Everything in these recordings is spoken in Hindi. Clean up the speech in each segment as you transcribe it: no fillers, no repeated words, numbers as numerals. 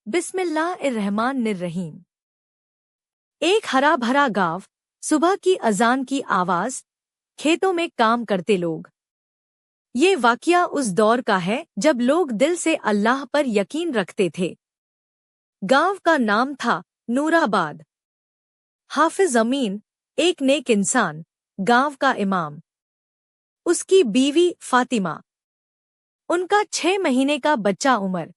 बिस्मिल्लाहिर्रहमानिर्रहीम। एक हरा भरा गांव, सुबह की अजान की आवाज, खेतों में काम करते लोग। ये वाकया उस दौर का है जब लोग दिल से अल्लाह पर यकीन रखते थे। गांव का नाम था नूराबाद। हाफिज अमीन, एक नेक इंसान, गांव का इमाम। उसकी बीवी फातिमा, उनका 6 महीने का बच्चा उमर।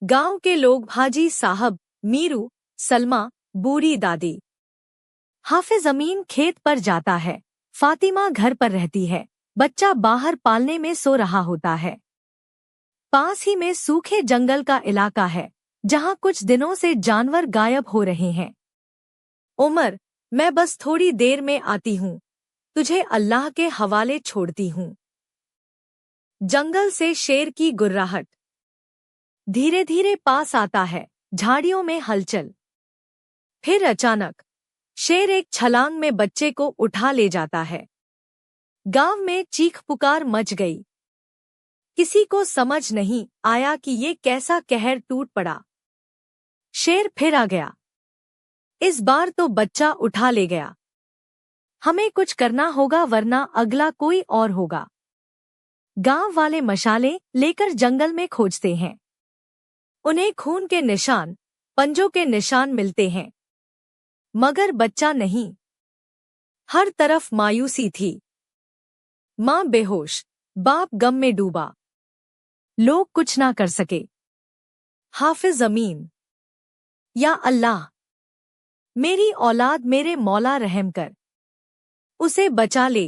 गांव के लोग हाजी साहब, मीरू, सलमा, बूढ़ी दादी। हाफिज अमीन खेत पर जाता है, फातिमा घर पर रहती है। बच्चा बाहर पालने में सो रहा होता है। पास ही में सूखे जंगल का इलाका है, जहां कुछ दिनों से जानवर गायब हो रहे हैं। उमर, मैं बस थोड़ी देर में आती हूँ, तुझे अल्लाह के हवाले छोड़ती हूँ। जंगल से शेर की गुर्राहट धीरे धीरे पास आता है, झाड़ियों में हलचल। फिर अचानक शेर एक छलांग में बच्चे को उठा ले जाता है। गांव में चीख पुकार मच गई। किसी को समझ नहीं आया कि ये कैसा कहर टूट पड़ा। शेर फिर आ गया। इस बार तो बच्चा उठा ले गया। हमें कुछ करना होगा वरना अगला कोई और होगा। गांव वाले मशालें लेकर जंगल में खोजते हैं। उन्हें खून के निशान, पंजों के निशान मिलते हैं, मगर बच्चा नहीं। हर तरफ मायूसी थी। मां बेहोश, बाप गम में डूबा। लोग कुछ ना कर सके। हाफिज अमीन, या अल्लाह, मेरी औलाद मेरे मौला रहम कर, उसे बचा ले।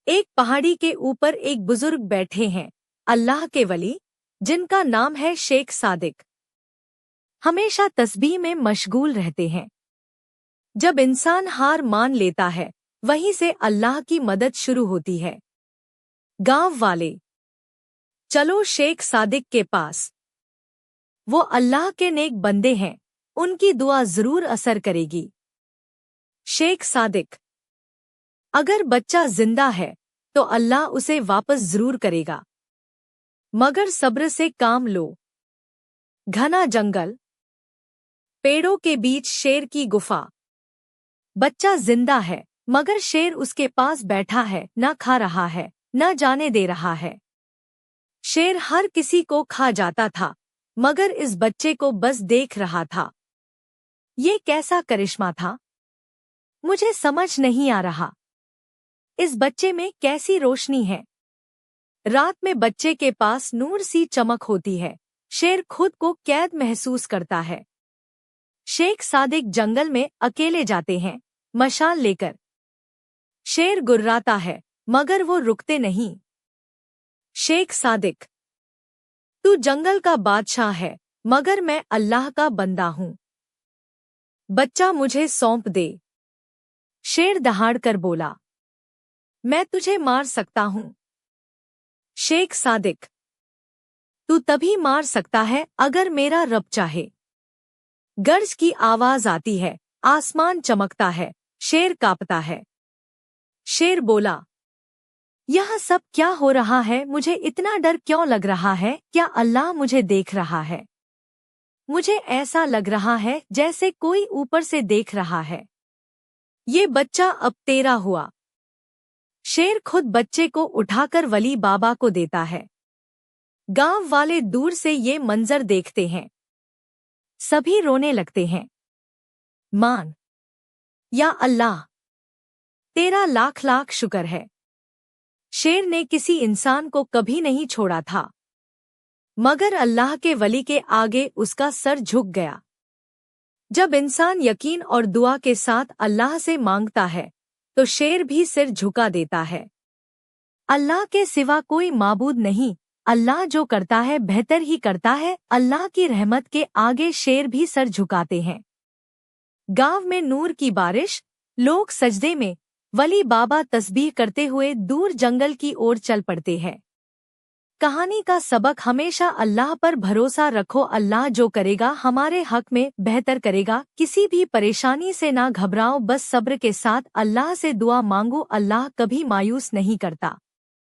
एक पहाड़ी के ऊपर एक बुजुर्ग बैठे हैं, अल्लाह के वली, जिनका नाम है शेख सादिक। हमेशा तस्बीह में मशगूल रहते हैं। जब इंसान हार मान लेता है, वहीं से अल्लाह की मदद शुरू होती है। गांव वाले, चलो शेख सादिक के पास। वो अल्लाह के नेक बंदे हैं, उनकी दुआ जरूर असर करेगी। शेख सादिक, अगर बच्चा जिंदा है तो अल्लाह उसे वापस जरूर करेगा, मगर सब्र से काम लो। घना जंगल, पेड़ों के बीच शेर की गुफा। बच्चा जिंदा है, मगर शेर उसके पास बैठा है, न खा रहा है, न जाने दे रहा है। शेर हर किसी को खा जाता था, मगर इस बच्चे को बस देख रहा था। ये कैसा करिश्मा था? मुझे समझ नहीं आ रहा। इस बच्चे में कैसी रोशनी है? रात में बच्चे के पास नूर सी चमक होती है। शेर खुद को कैद महसूस करता है। शेख सादिक जंगल में अकेले जाते हैं, मशाल लेकर। शेर गुर्राता है, मगर वो रुकते नहीं। शेख सादिक, तू जंगल का बादशाह है, मगर मैं अल्लाह का बंदा हूँ। बच्चा मुझे सौंप दे। शेर दहाड़कर बोला, मैं तुझे मार सकता हूँ। शेख सादिक, तू तभी मार सकता है अगर मेरा रब चाहे। गर्ज की आवाज आती है, आसमान चमकता है, शेर कांपता है। शेर बोला, यह सब क्या हो रहा है? मुझे इतना डर क्यों लग रहा है? क्या अल्लाह मुझे देख रहा है? मुझे ऐसा लग रहा है जैसे कोई ऊपर से देख रहा है। ये बच्चा अब तेरा हुआ। शेर खुद बच्चे को उठाकर वली बाबा को देता है। गांव वाले दूर से ये मंजर देखते हैं। सभी रोने लगते हैं। मान, या अल्लाह, तेरा लाख लाख शुक्र है। शेर ने किसी इंसान को कभी नहीं छोड़ा था, मगर अल्लाह के वली के आगे उसका सर झुक गया। जब इंसान यकीन और दुआ के साथ अल्लाह से मांगता है, तो शेर भी सिर झुका देता है। अल्लाह के सिवा कोई माबूद नहीं। अल्लाह जो करता है बेहतर ही करता है। अल्लाह की रहमत के आगे शेर भी सर झुकाते हैं। गांव में नूर की बारिश, लोग सजदे में, वली बाबा तस्बीह करते हुए दूर जंगल की ओर चल पड़ते हैं। कहानी का सबक हमेशा अल्लाह पर भरोसा रखो। अल्लाह जो करेगा हमारे हक में बेहतर करेगा। किसी भी परेशानी से ना घबराओ, बस सब्र के साथ अल्लाह से दुआ मांगो। अल्लाह कभी मायूस नहीं करता।